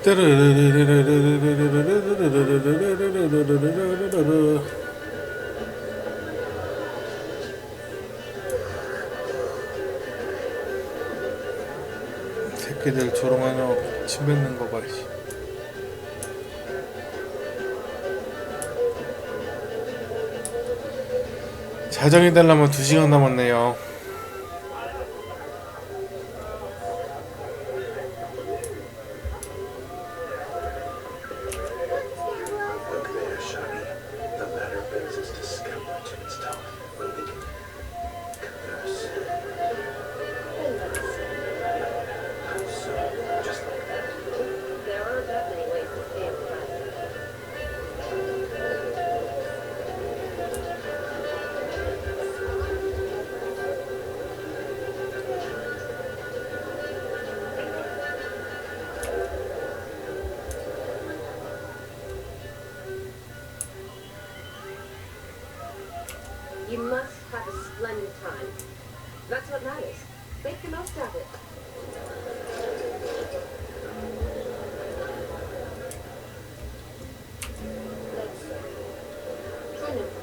새끼들 조롱하냐고 침 뱉는 거 봐. 자정해달라면 2시간 남았네요. You must have a splendid time. That's what matters. Make the most of it.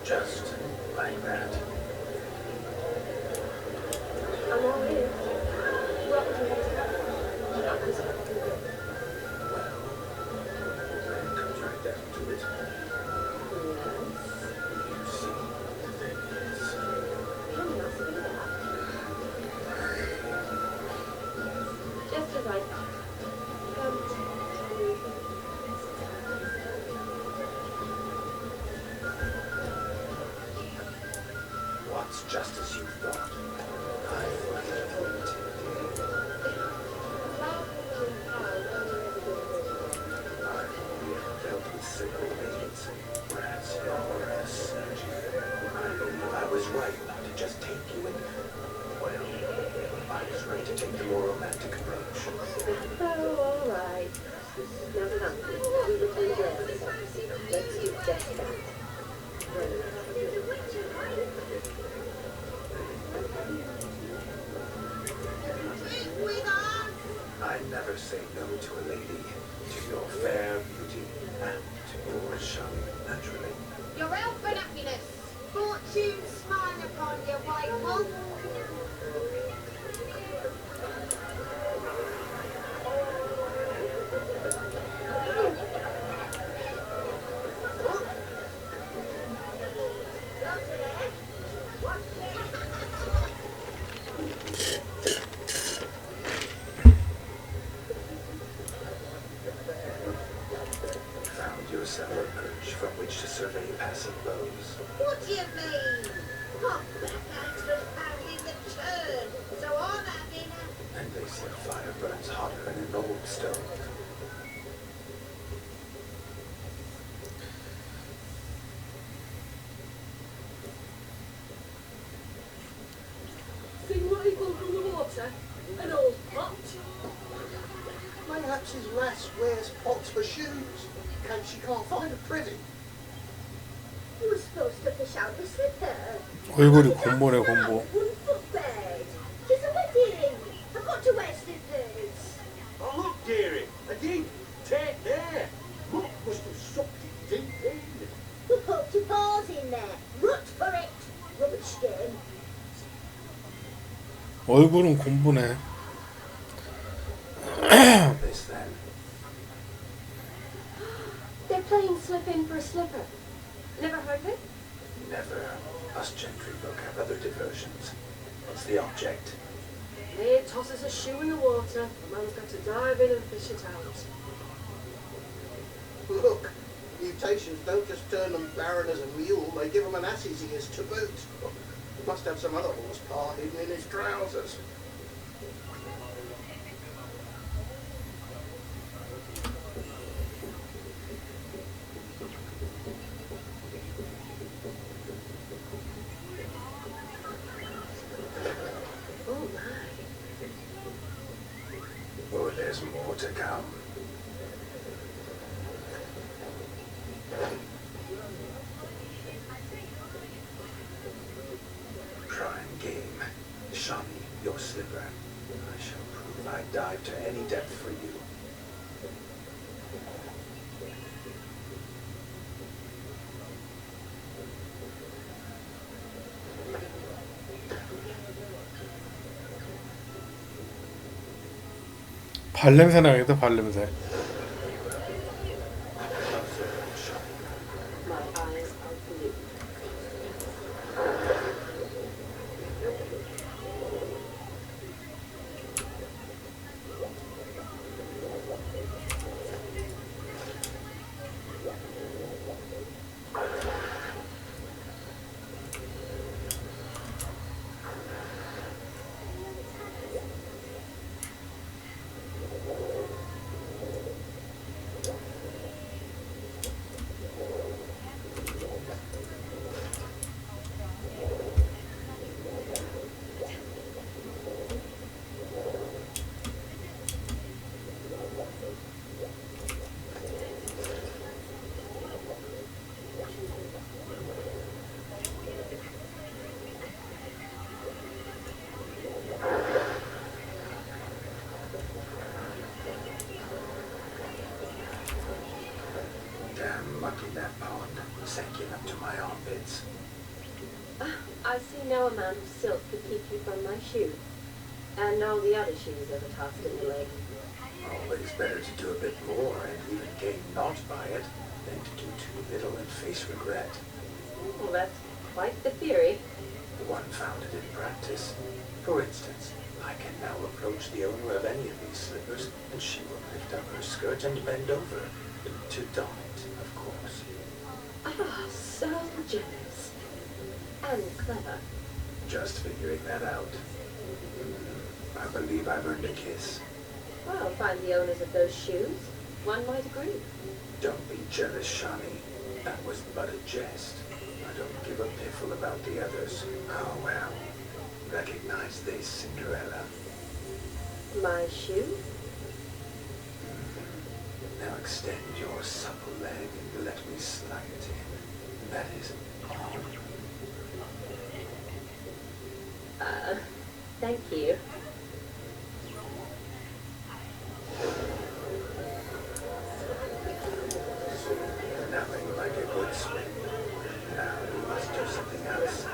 Just like that. I'm all in. What would you like to have? Well, then comes right down to it. You see, the thing is, just as I thought. what's just as you thought? I find it intimidating. I've only ever dealt with simple maidens, whereas you're a surgeon. I believe I was right not to just take you in. Well, I was right to take the more romantic approach. Oh, all right. Now come, we return to ourselves. Let's do just that. I never say no to a lady, to your fair beauty, and to your charm, naturally. Your health and happiness. Fortune smile upon you, white wolf. Found yourself a perch from which to survey passing blows. What do you mean? Hot backhands was found in the churn, so I'm having a... And they say fire burns hotter than an old stove. See what he pulled from the water? An old pot. Perhaps his lass wears pots for shoes, in case she can't find a privy. You were supposed to fish out the slipper. 얼굴이 곰보네 곰보. One footbed. It's a wedding. I've got to wear slippers. Oh, look, dearie, a dig. Take there. Look, must have sucked it deep in. Who poked your paws in there? Root for it. Rubbish skin. 얼굴은 곰보네. This then. They're playing slip in for a slipper. Never heard of it? Never. Us gentry folk have other diversions. What's the object? There tosses a shoe in the water. A man's got to dive in and fish it out. Look, mutations don't just turn them barren as a mule, they give them an ass's ears to boot. He must have some other horsepower hidden in his trousers. Oh my. Oh, there's more to come. Prime game. Shawnee, your slipper. I shall prove I dive to any depth for you. 발냄새 나겠다, 발냄새. My eyes are blue. Damn mucky that pond, sinking up to my armpits. I see no amount of silk could keep you from my shoe. And all the other shoes ever tossed in the lake. Always better to do a bit more and even gain naught by it than to do too little and face regret. Well, that's quite the theory. One founded in practice. For instance, I can now approach the owner of any of these slippers, and she will lift up her skirt and bend over. To don it, of course. Ah, so generous. And clever. Just figuring that out. I believe I've earned a kiss. Well, find the owners of those shoes. One might agree. Don't be jealous, Shani. That was but a jest. I don't give a piffle about the others. Oh, well. Recognize this, Cinderella. My shoe? Now extend your supple leg and let me slide it in. That is all. Thank you. Nothing like a good swim. Now we must do something else.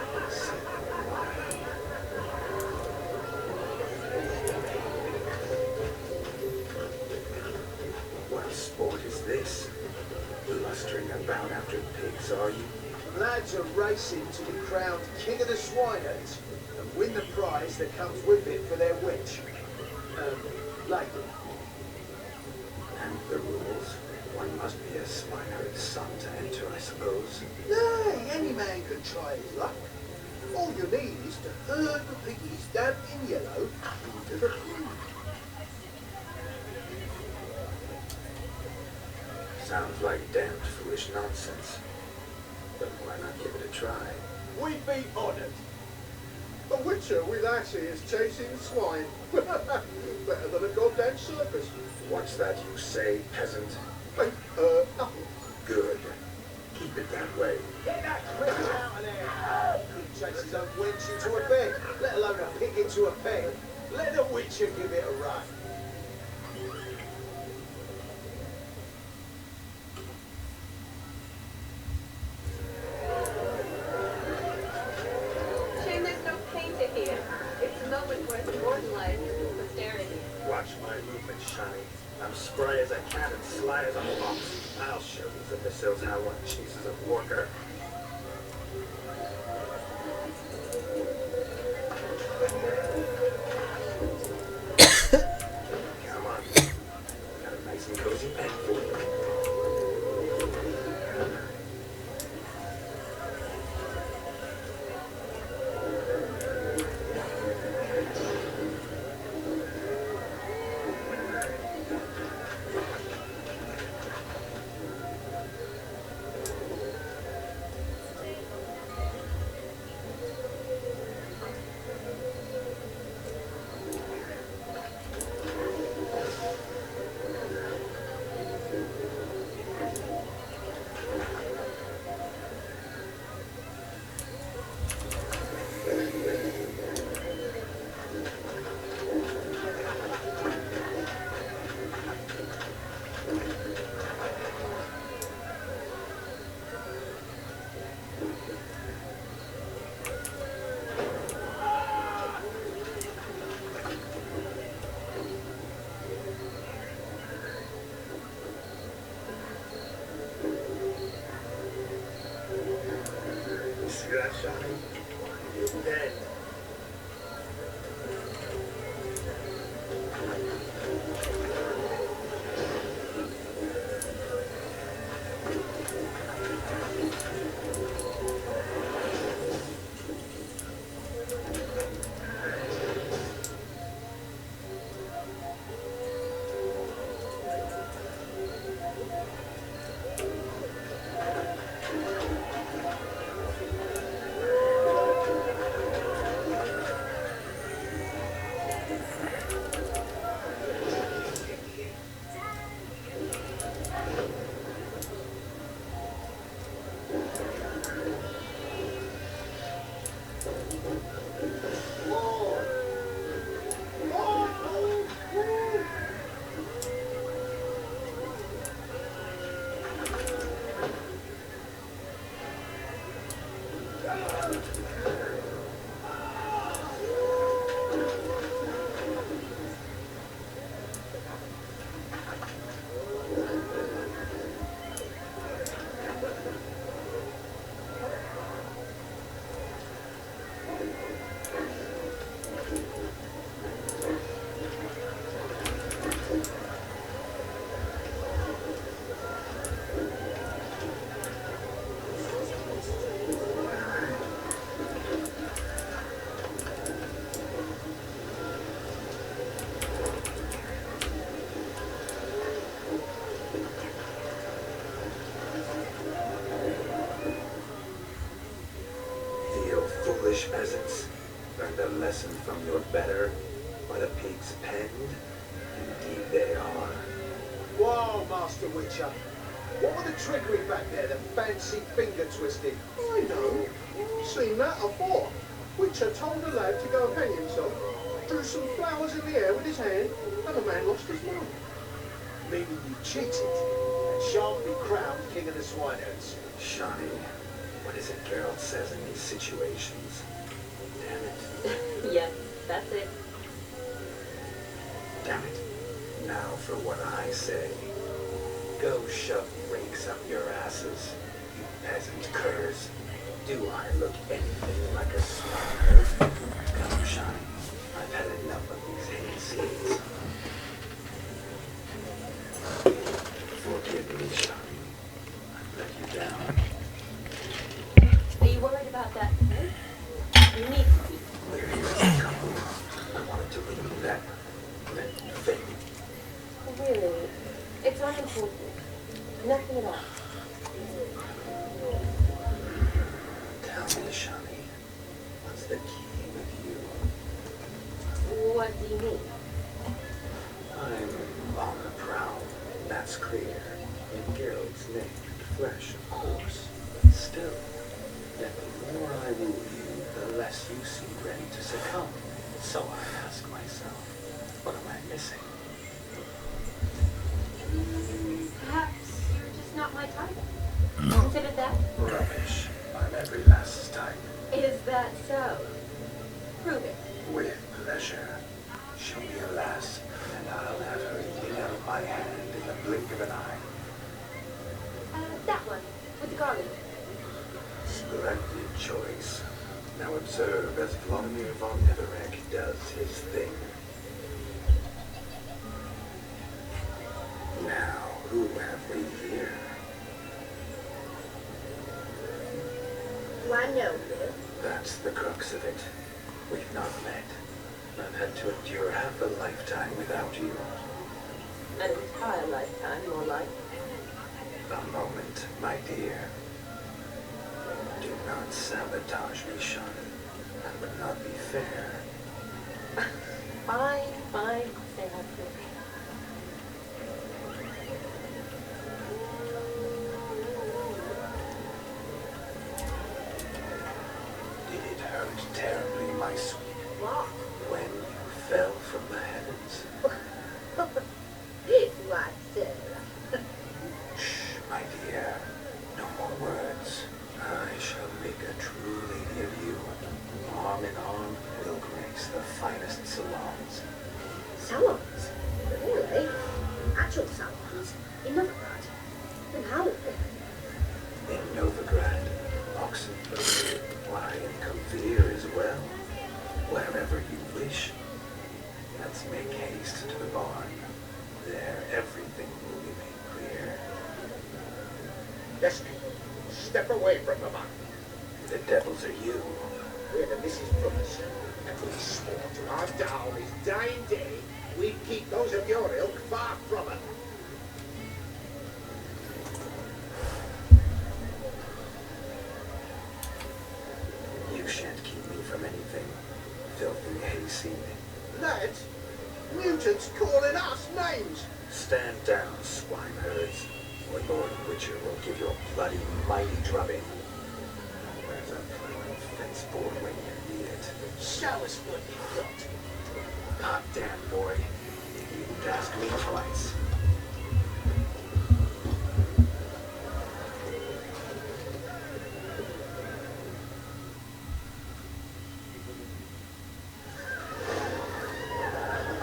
What sport is this? Lustering about after pigs, are you? Lads are racing to be crowned king of the swineherds and win the prize that comes with it for their witch. Lady. And the rules? One must be a swineherd's son to enter, I suppose. Nay, any man can try his luck. All you need is to herd the piggies dabbed in yellow into the pen. Sounds like damned foolish nonsense. But why not give it a try? We'd be honoured. A witcher with asses chasing swine. Better than a goddamn circus. What's that you say, peasant? Nothing. Good. Keep it that way. Get that critter out of there! He chases a wench into a bed, let alone a pig into a pen. Let the witcher give it a run. Shame there's no painter here. It's a moment worth immortalizing for posterity. Watch my movements, Shani. I'm spry as I can and sly as a fox. I'll show these imbeciles how one chases a worker. Come on. Got a nice and cozy pen for you. Johnny. You dead. Foolish peasants, learned a lesson from your better by the pig's pen? Indeed they are. Whoa, Master Witcher. What were the trickery back there, the fancy finger twisting? I know. Seen that afore. Witcher told a lad to go hang himself, drew some flowers in the air with his hand, and the man lost his mind. Meaning you cheated, and shan't be crowned king of the swineherds. Shawnee, what is it Geralt says in these situations? Damn it. Yes, that's it. Damn it. Now for what I say. Go shove rakes up your asses, you peasant curs. Do I look anything like a swineherd? Come, Shawnee. I've had enough of these hayseeds. Forgive me, Shawnee. I've let you down. Are you worried about that? You need to be. Where you come, I wanted to leave that thing. Really? It's unimportant. Nothing at all. Tell me, Shawnee, what's the key with you? What do you mean? I'm on the prowl, that's clear. In Geralt's name and flesh, of course. But still, yet the more I rule you, the less you seem ready to succumb. So I ask myself, what am I missing? Perhaps you're just not my type. Consider that? Rubbish. I'm every lass's type. Is that so? Prove it. With pleasure. Show me a lass, and I'll have her eating out of my hand in the blink of an eye. That one, with the garland. Splendid choice. Now observe as Vladimir von Everek does his thing. Now, who have we here? Do I know you? That's the crux of it. We've not met. I've had to endure half a lifetime without you. An entire lifetime, more like. A moment, my dear. Do not sabotage me, Shawnee. That would not be fair. Fine, fine. Say how to. Did it hurt terribly, my sweet? What? When you fell from the heavens? Why, sir? Shh, my dear. No more words. I shall make a true lady of you. Arm in arm, we'll grace the finest salons. Salons? Really? Actual salons? In Novigrad? Then how? In Novigrad, Oxenford, why, Yes, step away from the man. The devils are you. We're the Mrs. Brothers, and we swore to our down his dying day we'd keep those of your ilk far from her. You shan't keep me from anything, filthy hayseed. Lad, mutants calling us names. Stand down, swineherds, or Lord Witcher will give you a bloody mighty drubbing. Where's a flowing fence board when you need it? Show us what you've got. Hot damn, boy. You didn't ask me twice.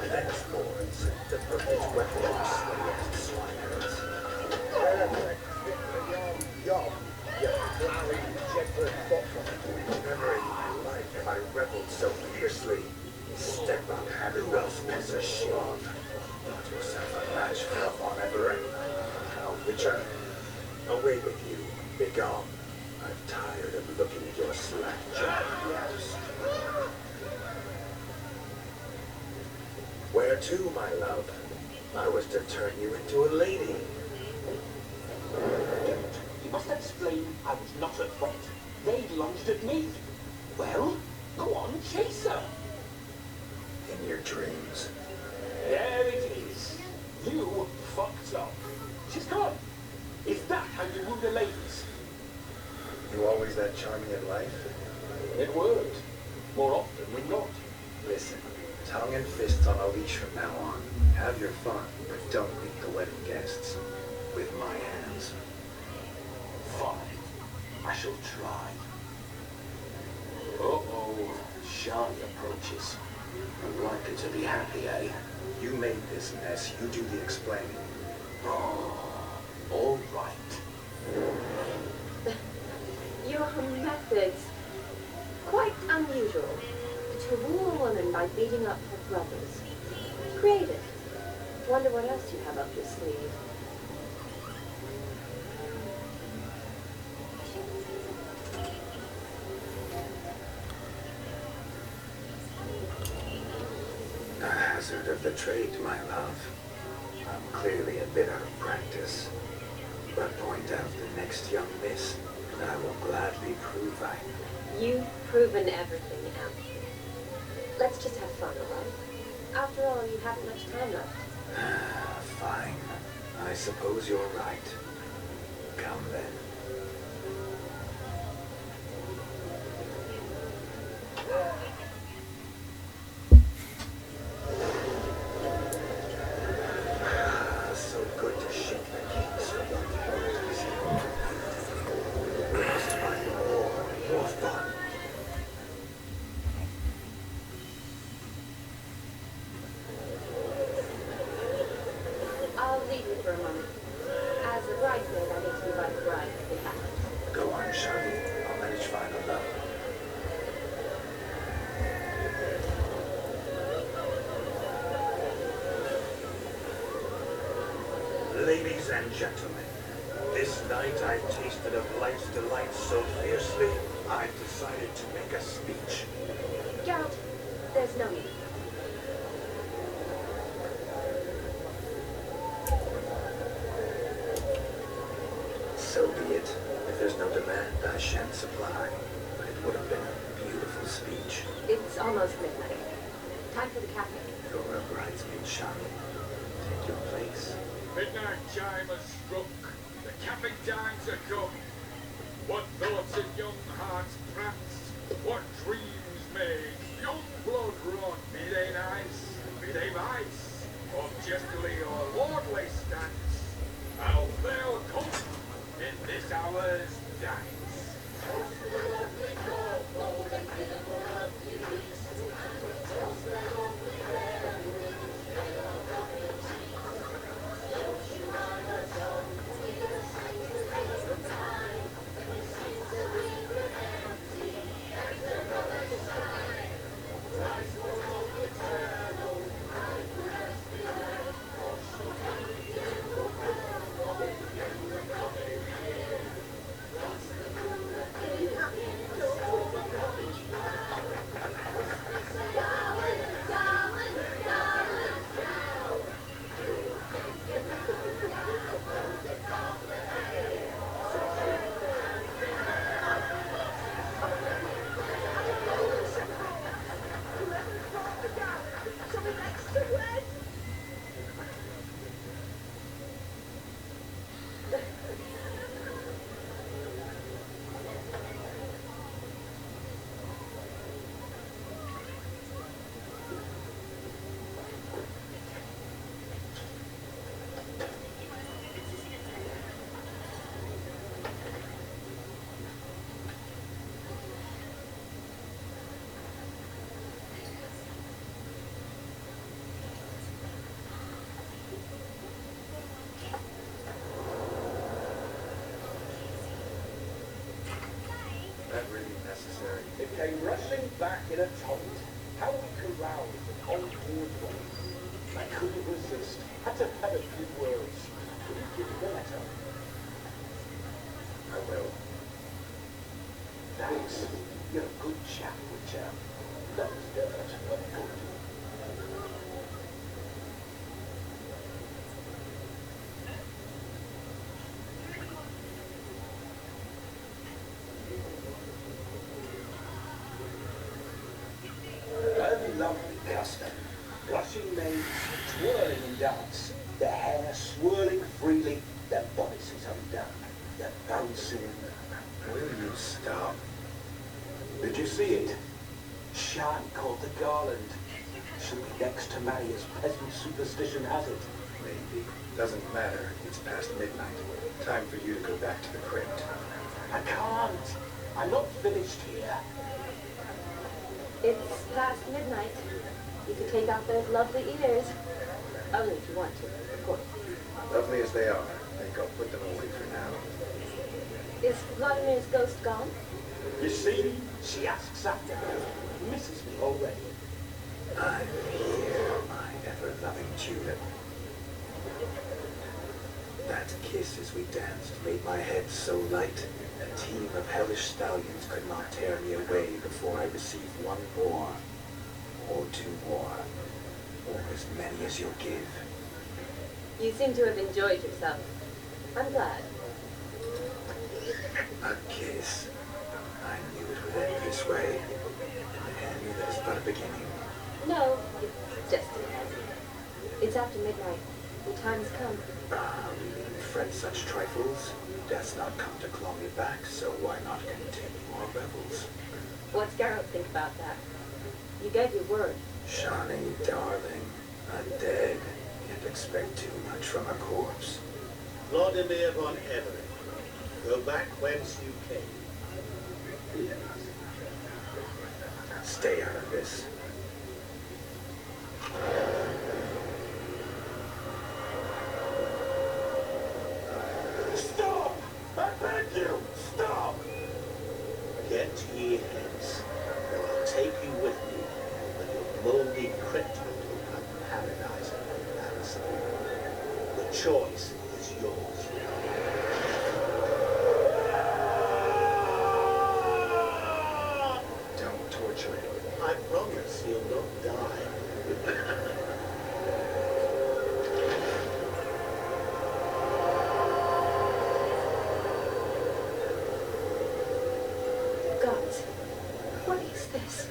Fence boards, the perfect weapon of slay-ass swineherds. Yo, you flowering, gentle bottom. Never in my life have I reveled so fiercely. Step up, who else wants a shield? Not yourself a match for a forever. Now, Witcher, away with you. Begone. I'm tired of looking at your slack-jawed yaps. Where to, my love? I was to turn you into a lady. You must explain I was not a threat. They lunged at me. Well, go on, chase her. In your dreams. There it is. You fucked up. She's gone. Is that how you woo the ladies? You always that charming in life? It worked. More often than not. Listen, tongue and fists on a leash from now on. Have your fun, but don't meet the wedding guests. With my hands. Fine. I shall try. Uh-oh. Shani approaches. Unlikely to be happy, eh? You made this mess. You do the explaining. Oh, all right. Your methods, quite unusual. To woo a woman by beating up her brothers. Creative. Wonder what else you have up your sleeve. A hazard of the trade, my love. I'm clearly a bit out of practice. But point out the next young miss, and I will gladly prove I... You've proven everything out. Let's just have fun, alright? After all, you haven't much time left. Fine. I suppose you're right. Come then. So good to shake the kinks from the roses. We must find more fun. I'll leave you for a moment. As a bridesmaid, I need to be by the bride if they happen. Go on, Shani. I'll manage final love. Ladies and gentlemen, this night I've tasted of life's delights so fiercely, I've decided to make a speech. Geralt, there's no need. So be it. If there's no demand, I shan't supply. But it would have been a beautiful speech. It's almost midnight. Time for the cafe. You're a bridesmaid, Shani. Take your place. Midnight chime has struck, the capping times are come. What thoughts in young hearts prance, what dreams make young blood run, be they nice, be they vice, of jestly or lordly stance, how they'll come in this hour's dance. came rushing back in a torrent. How we caroused on board one. I couldn't resist. Had to have a few words. Will you give me the letter? I will. Thanks. You're a good chap, Witcher. That was dirt, but good. A lovely custom. Blushing maids twirling in dance, their hair swirling freely, their bodices undone, their bouncing. Will you stop? Did you see it? Shan called the garland. She'll be next to marry as peasant superstition has it. Maybe. Doesn't matter. It's past midnight. Time for you to go back to the crypt. I can't. I'm not finished here. It's past midnight. You could take out those lovely ears. Only if you want to, of course. Lovely as they are, I think I'll put them away for now. Is Vladimir's ghost gone? You see, she asks after me. Misses me already. I'm here, my ever-loving tulip. That kiss as we danced made my head so light, a team of hellish stallions could not tear me away before I received one more, or two more, or as many as you'll give. You seem to have enjoyed yourself. I'm glad. A kiss. I knew it would end this way. In the end, there's but a beginning. No, it's just an end. It's after midnight. The time's come. We needn't fret such trifles. Death's not come to claw me back, so why not continue our revels? What's Geralt think about that? You gave your word. Shawnee, darling, undead. Can't expect too much from a corpse. Vladimir von Everett. Go back whence you came. Yes. Stay out of this. Stop! I beg you! Stop! Get ye hence, and I'll take you with me, but your moldy crypt will become paradise and landscape. The choice is yours. Don't torture him. I promise he'll not die. Gods, what is this?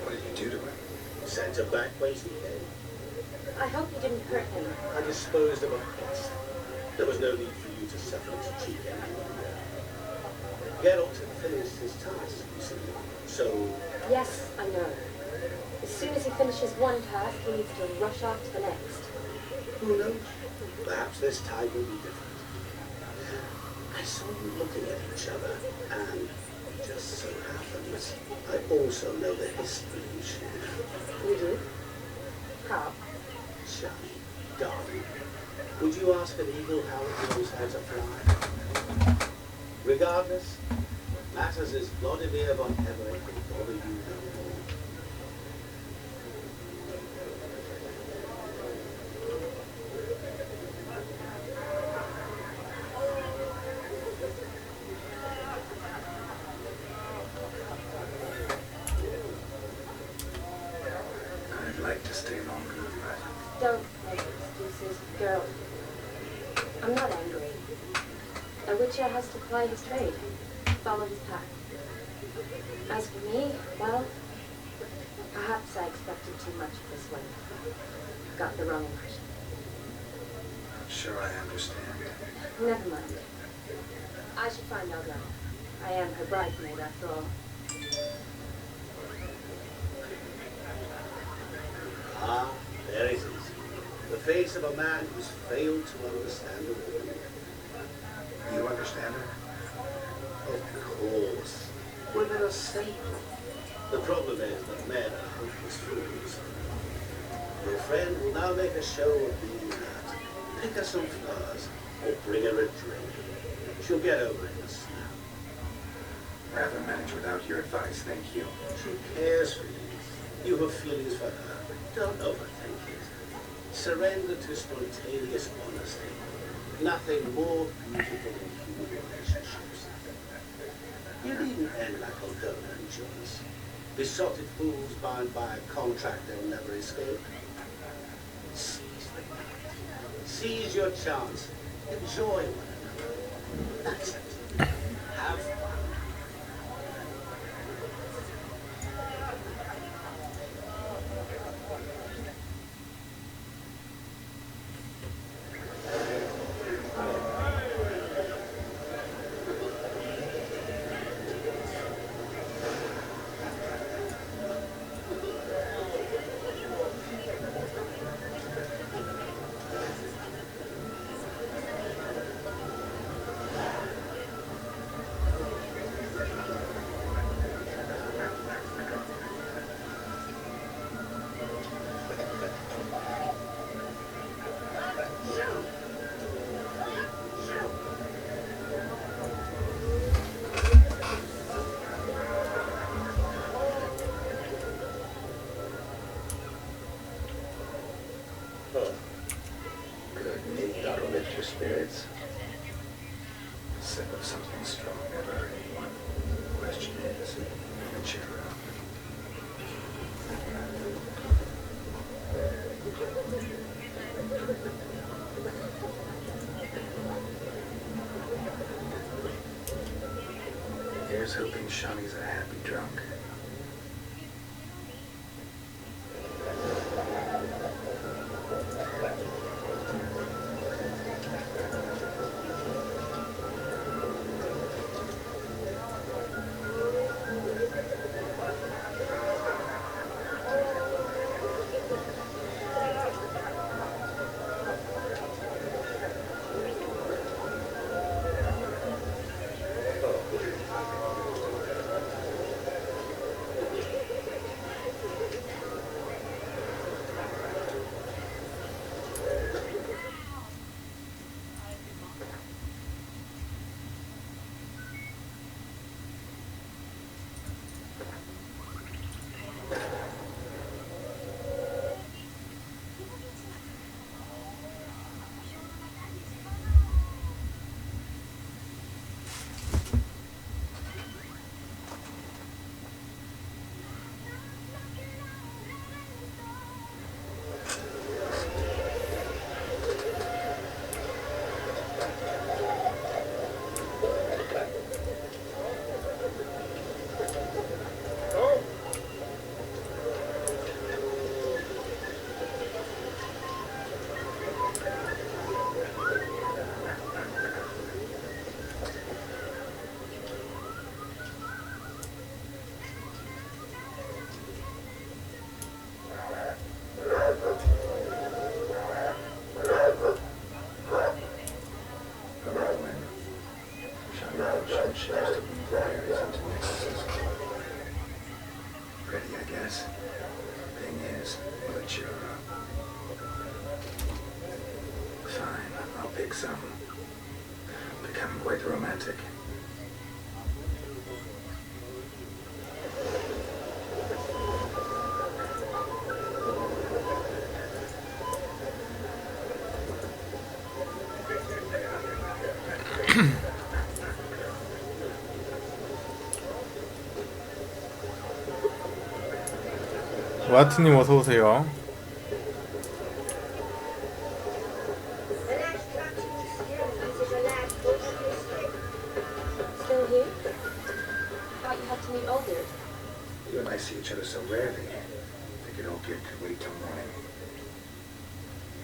What did you do to him? Sent him back whence he came. I hope you didn't hurt him. I disposed of a pest. There was no need for you to suffer its cheek anymore. Geralt had finished his task, you see. So, Yes, I know. As soon as he finishes one task, he needs to rush off to the next. who knows? Perhaps this time will be different. I saw you looking at each other, and just so happens, I also know the history you share. You do? How? Shani, darling, would you ask an eagle how it knows how to fly? Regardless, matters is Vladimir von Everett will bother you no more. I'd like to stay longer, but Don't make excuses, girl. I'm not angry. A witcher has to ply his trade, follow his path. As for me, well, perhaps I expected too much of this one. Got the wrong impression. I'm sure I understand. Never mind. I should find Elga. I am her bridesmaid, after all. Ah, there it is. The face of a man who's failed to understand a woman. You understand her? Of course. Women are simple. The problem is that men are hopeless fools. Your friend will now make a show of being hurt. Pick her some flowers, or bring her a drink. She'll get over it in a snap. Rather manage without your advice, thank you. She cares for you. You have feelings for her. Don't overthink it. Surrender to spontaneous honesty. Nothing more beautiful than human relationships. You needn't end like Aldona and Joyce. Besotted fools bound by a contract they'll never escape. Seize the night. Seize your chance. Enjoy one another. That's it. Have fun. Good meat that'll lift your spirits. Sip of something strong never hurt anyone. Question is, cheer up. Here's hoping Shawnee's a happy drunk. Ready, I guess. Thing is, we'll cheer her up. Fine, I'll pick some. Becoming quite romantic. 와트님 어서오세요. Still here? Thought you had to meet older. You and I see each other so rarely. Think it all good could wait till morning.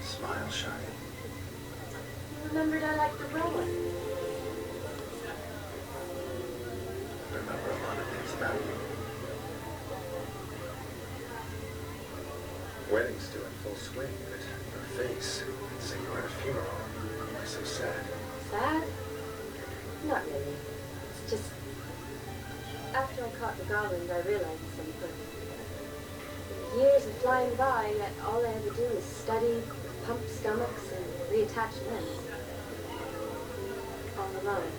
Smile, Shawty. You remembered I liked the rolling. Remember a lot of things about you. Wedding's still in full swing, but your face, say you were at a funeral. You're so sad. Sad? Not really. It's just... After I caught the goblins, I realized something. Years of flying by, yet all I ever do is study, pump stomachs, and reattach limbs. All alone.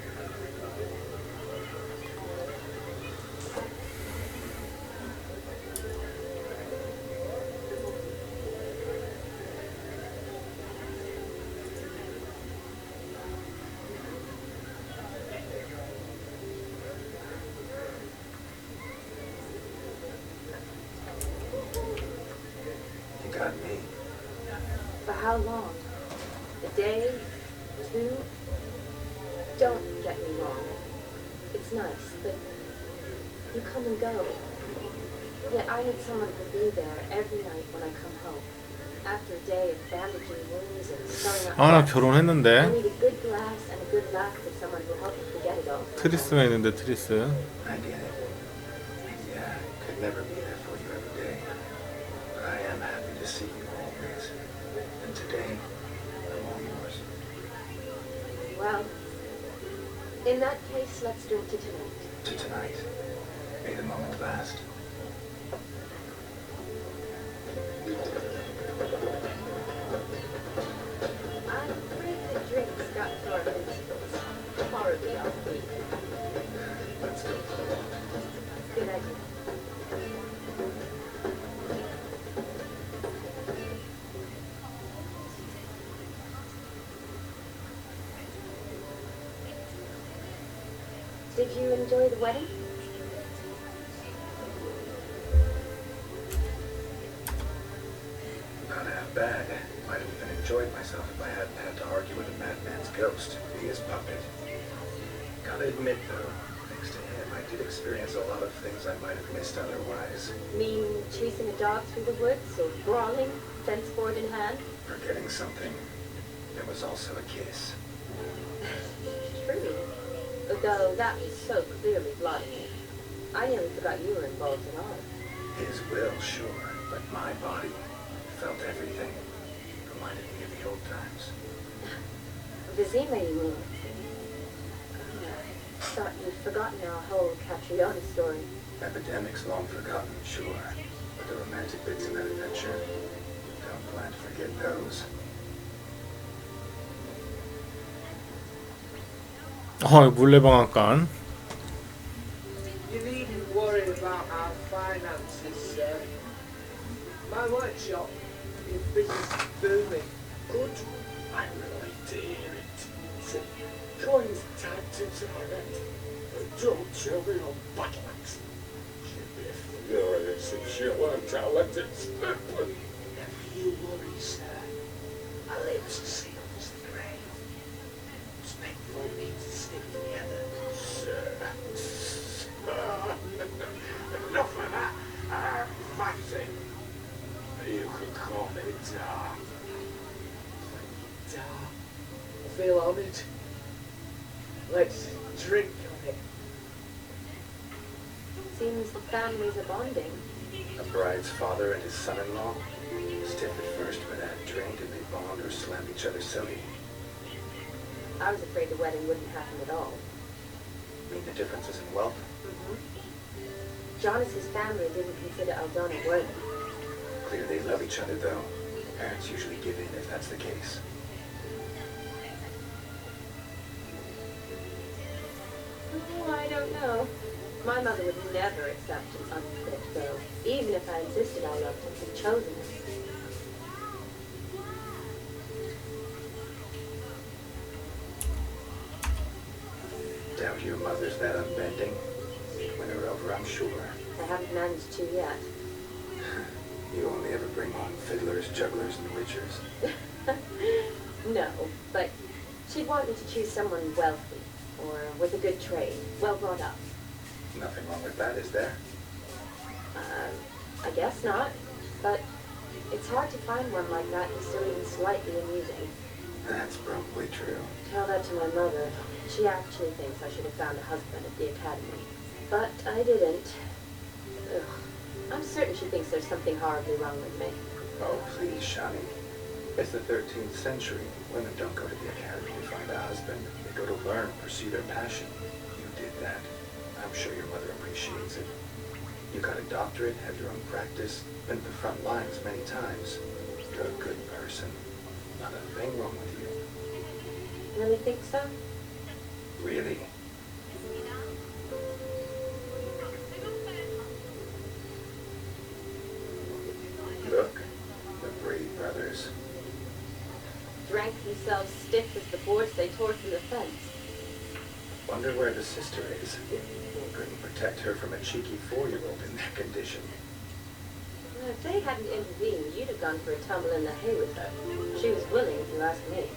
You got me. For how long? A day? 2? Don't get me wrong. It's nice, but you come and go. Yet I need someone to be there every night when I come home. After a day of bandaging wounds and sewing up. 아, 나 I 결혼했는데. need a good glass and a good laugh with someone who help me forget it all. 트리스가 있는데 트리스. I get it. Yeah, could never be there for you every day. But I am happy to see you always. And today, I'm all yours. Well, in that case, let's drink to tonight. To tonight. May the moment last. I'm afraid the drinks got to our principles. Horribly offbeat. Let's go for a walk. Good idea. Did you enjoy the wedding? Not half bad. Might have even enjoyed myself if I hadn't had to argue with a madman's ghost, be his puppet. Gotta admit, though, thanks to him, I did experience a lot of things I might have missed otherwise. Mean chasing a dog through the woods or brawling, fence board in hand? Forgetting something. There was also a kiss. True. Though that was so clearly blotted. I nearly forgot you were involved at all. His will, sure, but my body felt everything. Reminded me of the old times. Vizima, you mean? Thought you'd forgotten our whole Catriona story. Epidemics long forgotten, sure. But the romantic bits in that adventure, don't plan to forget those. 물레방앗간. You needn't worry about our finances, sir. My workshop, your business is booming. Good. I'm relieved to hear it. So, coins tagged to direct. Don't tell me on battlements. She'd be furious if she learned how to let it slip. Never you worry, sir. Our lips are sealed as the grave. It's meant for me to stick together. Sir. Enough of that. Fancy. You could call me Dar. I feel honoured. Let's drink on it. Seems the families are bonding. A bride's father and his son-in-law? Stiff at first, but add drink and they bond or slam each other silly. I was afraid the wedding wouldn't happen at all. Mean the differences in wealth? Jonas's family didn't consider Aldona worthy. Clear they love each other, though. Parents usually give in if that's the case. Oh, I don't know. My mother would never accept an unfit girl, even if I insisted I loved him and chosen him. Doubt your mother's that unbending. Win her over, I'm sure. I haven't managed to yet. You only ever bring home fiddlers, jugglers, and witchers. No, but she'd want me to choose someone wealthy, or with a good trade, well brought up. Nothing wrong with that, is there? I guess not, but it's hard to find one like that who's still even slightly amusing. That's probably true. Tell that to my mother. She actually thinks I should have found a husband at the academy. But I didn't. Ugh. I'm certain she thinks there's something horribly wrong with me. Oh, please, Shani. It's the 13th century. Women don't go to the academy to find a husband. They go to learn, pursue their passion. You did that. I'm sure your mother appreciates it. You got a doctorate, have your own practice, been to the front lines many times. You're a good person. Not a thing wrong with you. Really think so? Really. Look, the Brady brothers. Drank themselves stiff as the boards they tore through the fence. Wonder where the sister is. Couldn't protect her from a cheeky 4-year-old in that condition. Well, if they hadn't intervened, you'd have gone for a tumble in the hay with her. She was willing, if you ask me.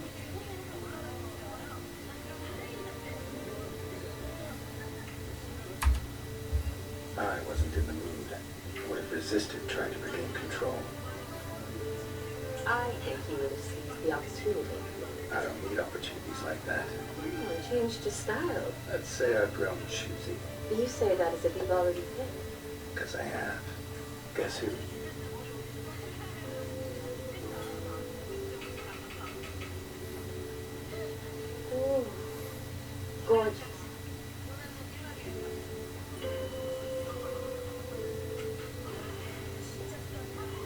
I wasn't in the mood. Would have resisted trying to regain control. I think you would have seized the opportunity. I don't need opportunities like that. Oh, and changed your style. Let's say I've grown choosy. You say that as if you've already picked. Because I have. Guess who? Ooh, gorgeous.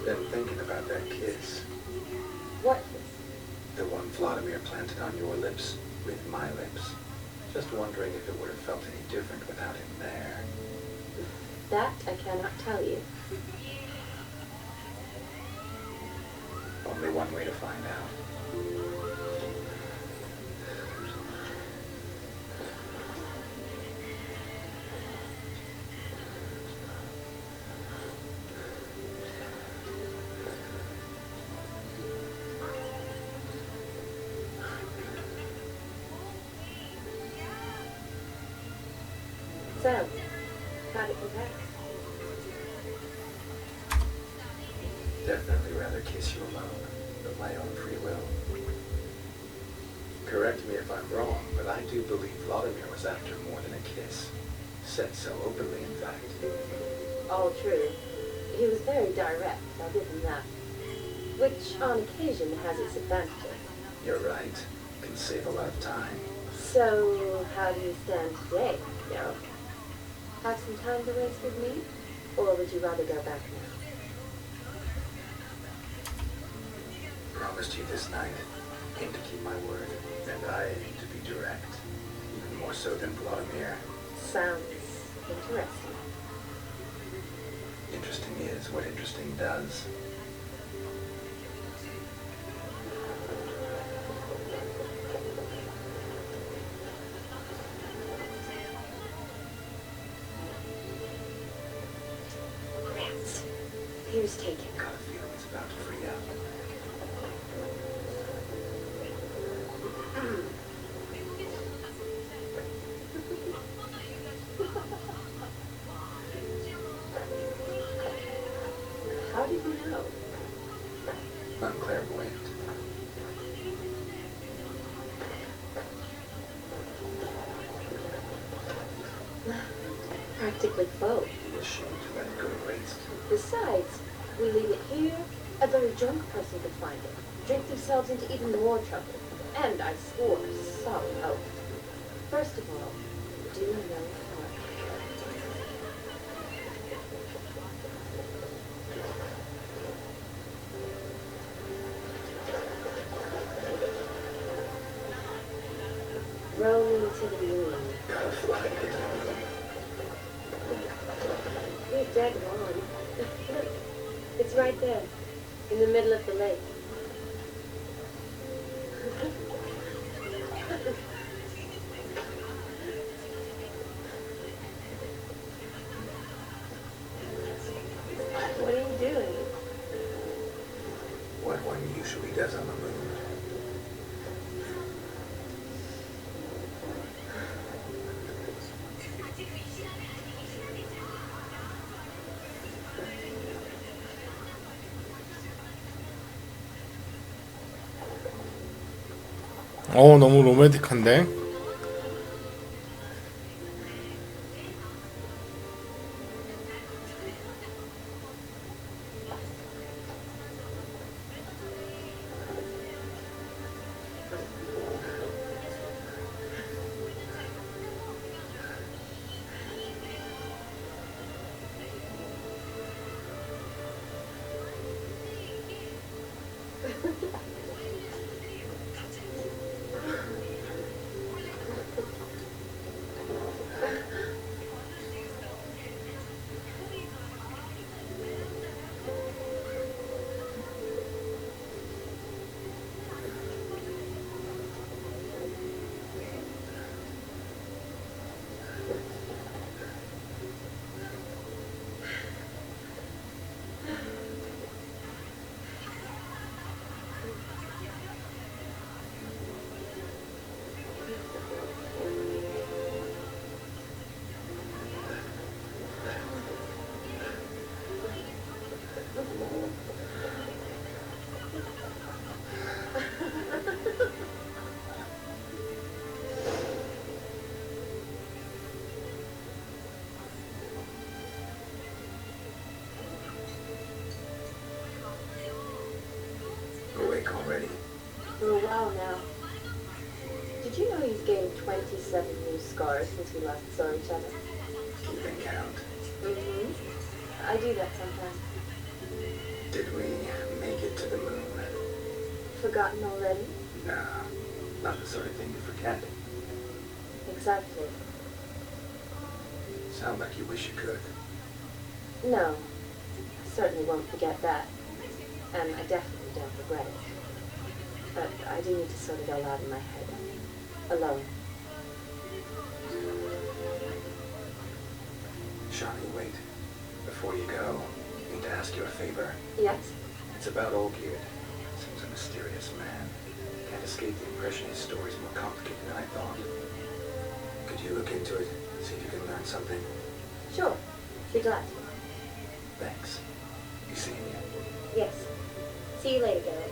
Been thinking about that kiss. What kiss? The one Vladimir planted on your lips with my lips. Just wondering if it would have felt any different without him there. That I cannot tell you. Only one way to find out. So, how'd it compare? Definitely rather kiss you alone, of my own free will. Correct me if I'm wrong, but I do believe Vladimir was after more than a kiss. Said so openly, in fact. All true. He was very direct, I'll give him that. Which, on occasion, has its advantages. You're right. Can save a lot of time. So, how do you stand today, Daryl? Have some time to waste with me? Or would you rather go back now? Promised you this night. Aim to keep my word. And I aim to be direct. Even more so than Vladimir. Sounds interesting. Interesting is what interesting does. Rats. Here's taken. Got a feeling it's about to free up. How did you know? I'm clairvoyant. Practically both. Be ashamed to let it go to waste. Besides, we leave it here, a very drunk person could find it, drink themselves into even more trouble. And I swore some oath. First of all, do you know how? Rolling to the moon. Gotta fly to the moon. You're dead wrong. Look, it's right there, in the middle of the lake. What are you doing? What one usually does on the moon. 너무 로맨틱한데? 7 new scars since we last saw each other. Keeping count. I do that sometimes. Did we make it to the moon? Forgotten already? No, not the sort of thing you forget. Exactly. Sound like you wish you could. No, I certainly won't forget that. And I definitely don't regret it. But I do need to sort it all out in my head. Alone. Shawnee, wait. Before you go, I need to ask you a favor. Yes? It's about Olgierd. Seems a mysterious man. Can't escape the impression his story's more complicated than I thought. Could you look into it? See if you can learn something? Sure. Be glad to. Thanks. Be seeing you. Yes. See you later, Geralt.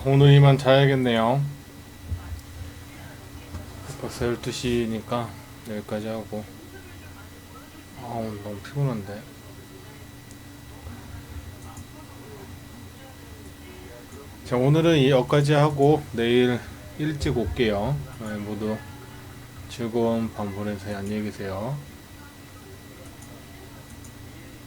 오늘 이만 자야겠네요. 벌써 12시니까 여기까지 하고. 오늘 너무 피곤한데. 자, 오늘은 여기까지 하고 내일 일찍 올게요. 모두 즐거운 밤 보내세요. 안녕히 계세요.